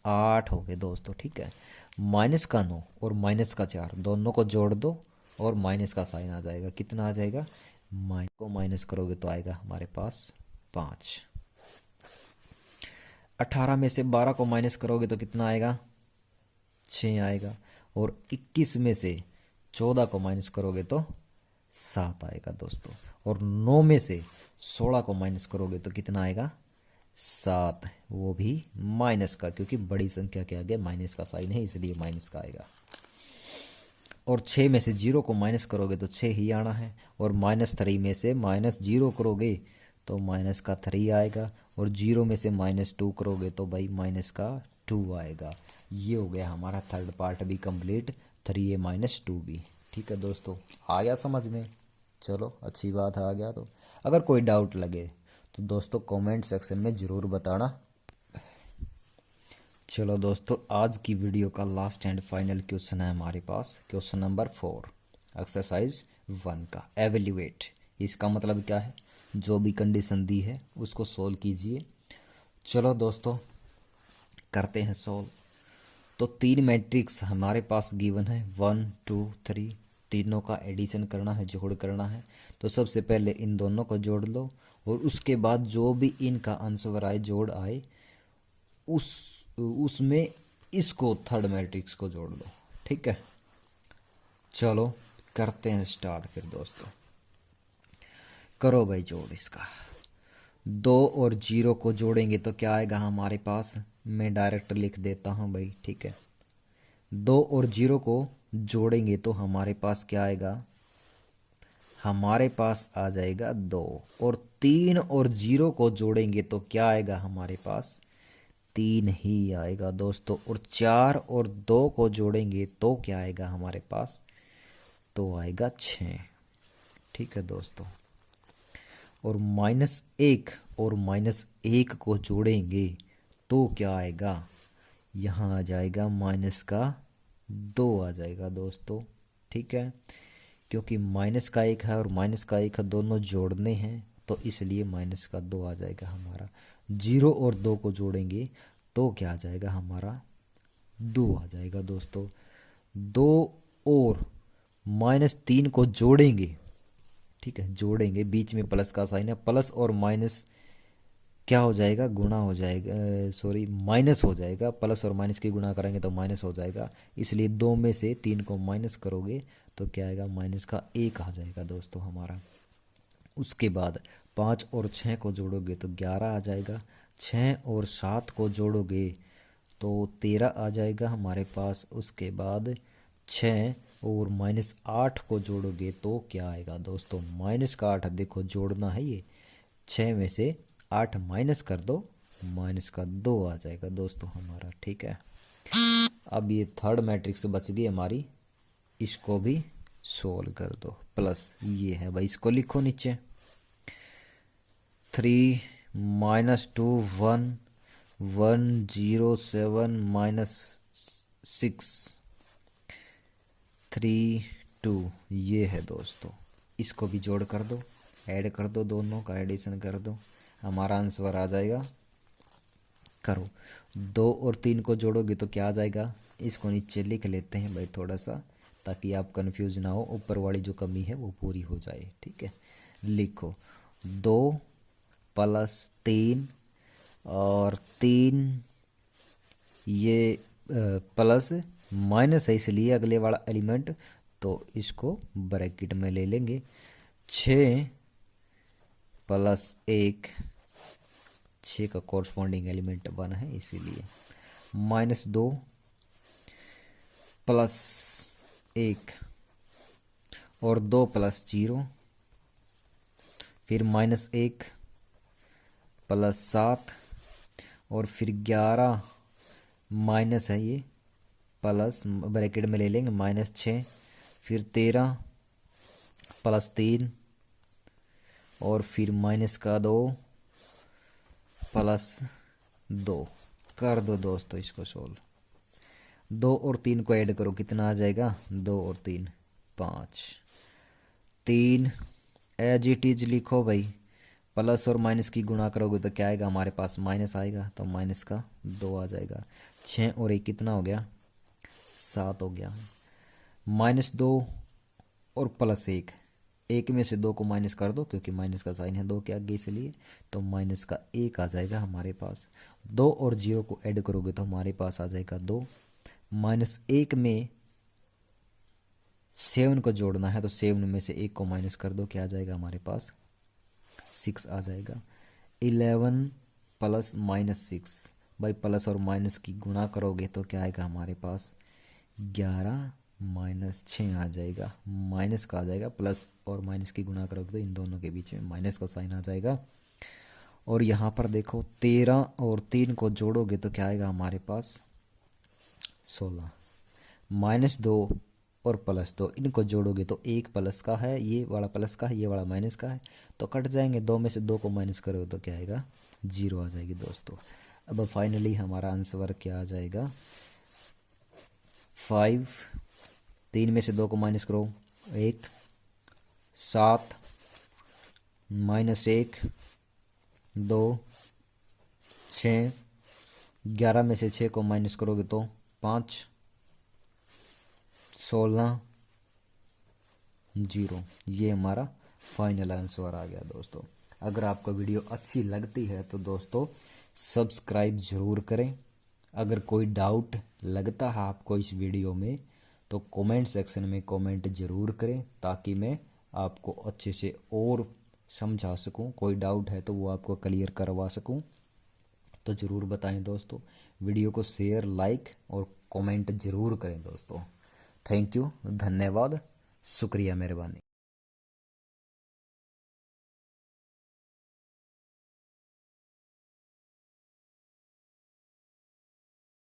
8 हो गए दोस्तों। ठीक है, माइनस का 9 और माइनस का 4 दोनों को जोड़ दो और माइनस का साइन आ जाएगा। कितना आ जाएगा, माइनस को माइनस करोगे तो आएगा हमारे पास 5। 18 में से 12 को माइनस करोगे तो कितना आएगा, 6 आएगा। और 21 में से 14 को माइनस करोगे तो 7 आएगा दोस्तों। और 9 में से 16 को माइनस करोगे तो कितना आएगा, 7, वो भी माइनस का, क्योंकि बड़ी संख्या के आगे माइनस का साइन है इसलिए माइनस का आएगा। और 6 में से 0 को माइनस करोगे तो 6 ही आना है। और -3 में से -0 करोगे तो माइनस का 3 आएगा। और 0 में से -2 करोगे तो भाई माइनस का 2 आएगा। ये हो गया हमारा थर्ड पार्ट भी कंप्लीट, 3a - 2b। ठीक है दोस्तों, आ गया समझ में? चलो अच्छी बात है, आ गया। तो अगर कोई डाउट लगे तो दोस्तों कमेंट सेक्शन में ज़रूर बताना। चलो दोस्तों, आज की वीडियो का लास्ट एंड फाइनल क्वेश्चन है हमारे पास, क्वेश्चन नंबर 4 एक्सरसाइज 1 का एवेल्यूएट। इसका मतलब क्या है, जो भी कंडीशन दी है उसको सोल्व कीजिए। चलो दोस्तों करते हैं सोल्व। तो 3 मैट्रिक्स हमारे पास गिवन है 1 2 3, तीनों का एडिशन करना है, जोड़ करना है। तो सबसे पहले इन दोनों को जोड़ लो और उसके बाद जो भी इनका आंसर आए, जोड़ आए, उसमें इसको थर्ड मैट्रिक्स को जोड़ लो। ठीक है, चलो करते हैं स्टार्ट। फिर दोस्तों करो भाई जोड़ इसका। 2 और 0 को जोड़ेंगे तो क्या आएगा हमारे पास, मैं डायरेक्ट लिख देता हूँ भाई। ठीक है, 2 और 0 को जोड़ेंगे तो हमारे पास क्या आएगा, हमारे पास आ जाएगा 2। और 3 और 0 को जोड़ेंगे तो क्या आएगा हमारे पास, 3 ही आएगा दोस्तों। और 4 और 2 को जोड़ेंगे तो क्या आएगा हमारे पास, तो आएगा 6। ठीक है दोस्तों, और -1 और -1 को जोड़ेंगे तो क्या आएगा, यहाँ आ जाएगा -2 आ जाएगा दोस्तों। ठीक है, क्योंकि -1 है और -1 है, दोनों जोड़ने हैं तो इसलिए -2 आ जाएगा हमारा। 0 और 2 को जोड़ेंगे तो क्या आ जाएगा हमारा, 2 आ जाएगा दोस्तों। 2 और -3 को जोड़ेंगे, ठीक है जोड़ेंगे, बीच में प्लस का साइन है, प्लस और माइनस क्या हो जाएगा, गुणा हो जाएगा, सॉरी माइनस हो जाएगा। प्लस और माइनस की गुणा करेंगे तो माइनस हो जाएगा, इसलिए 2 में से 3 को माइनस करोगे तो क्या आएगा, -1 आ जाएगा दोस्तों हमारा। उसके बाद 5 और 6 को जोड़ोगे तो 11 आ जाएगा। 6 और 7 को जोड़ोगे तो 13 आ जाएगा हमारे पास। उसके बाद 6 और -8 को जोड़ोगे तो क्या आएगा दोस्तों, -8। देखो जोड़ना है ये, 6 में से 8 माइनस कर दो, -2 आ जाएगा दोस्तों हमारा। ठीक है, अब ये थर्ड मैट्रिक्स बच गई हमारी, इसको भी सोल्व कर दो। प्लस ये है भाई, इसको लिखो नीचे 3 -2 1 1 0 7 -6 3 2, ये है दोस्तों। इसको भी जोड़ कर दो, ऐड कर दो, दोनों का एडिशन कर दो, हमारा आंसर आ जाएगा। करो, 2 और 3 को जोड़ोगे तो क्या आ जाएगा, इसको नीचे लिख लेते हैं भाई थोड़ा सा, ताकि आप कंफ्यूज ना हो, ऊपर वाली जो कमी है वो पूरी हो जाए। ठीक है, लिखो 2 + 3 और 3, ये प्लस माइनस है इसलिए अगले वाला एलिमेंट, तो इसको ब्रैकेट में ले लेंगे। 6 + 1, 6 का कॉरस्पॉन्डिंग एलिमेंट 1 है इसीलिए। -2 + 1 और 2 + 0, फिर -1 + 7 और फिर 11 माइनस है ये, प्लस ब्रैकेट में ले लेंगे -6, फिर 13 +3 और फिर -2 +2 कर दो दोस्तों इसको सोल्व। 2 और 3 को ऐड करो, कितना आ जाएगा? 2 और 3 5। 3 एज इट इज लिखो भाई, प्लस और माइनस की गुणा करोगे तो क्या आएगा हमारे पास? माइनस आएगा, तो -2 आ जाएगा। 6 और 1 कितना हो गया? 7 हो गया। -2 और +1, 1 में से 2 को माइनस कर दो क्योंकि माइनस का साइन है 2 के आगे, इसलिए तो -1 आ जाएगा हमारे पास। 2 और 0 को ऐड करोगे तो हमारे पास आ जाएगा 2। -1 में 7 को जोड़ना है तो 7 में से 1 को माइनस कर दो, क्या आ जाएगा हमारे पास? 6 आ जाएगा। 11 प्लस -6 भाई, प्लस और माइनस की गुणा करोगे तो क्या आएगा हमारे पास? 11 -6 आ जाएगा। माइनस का आ जाएगा, प्लस और माइनस की गुणा करोगे तो इन दोनों के बीच में माइनस का साइन आ जाएगा। और यहाँ पर देखो 13 और 3 को जोड़ोगे तो क्या आएगा हमारे पास? 16। -2 और +2 इनको जोड़ोगे तो एक प्लस का है, ये वाला प्लस का है, ये वाला माइनस का है, तो कट जाएंगे। 2 में से 2 को माइनस करोगे तो क्या आएगा? 0 आ जाएगी दोस्तों। अब फाइनली हमारा आंसर क्या आ जाएगा? 5। 3 में से 2 को माइनस करो, 1 7 -1 2 6। 11 में से 6 को माइनस करोगे तो 5 16 0। ये हमारा फाइनल आंसर आ गया दोस्तों। अगर आपको वीडियो अच्छी लगती है तो दोस्तों सब्सक्राइब ज़रूर करें। अगर कोई डाउट लगता है आपको इस वीडियो में तो कमेंट सेक्शन में कमेंट ज़रूर करें, ताकि मैं आपको अच्छे से और समझा सकूं। कोई डाउट है तो वो आपको क्लियर करवा सकूं, तो ज़रूर बताएं दोस्तों। वीडियो को शेयर, लाइक और कमेंट ज़रूर करें दोस्तों। थैंक यू, धन्यवाद, शुक्रिया, मेहरबानी।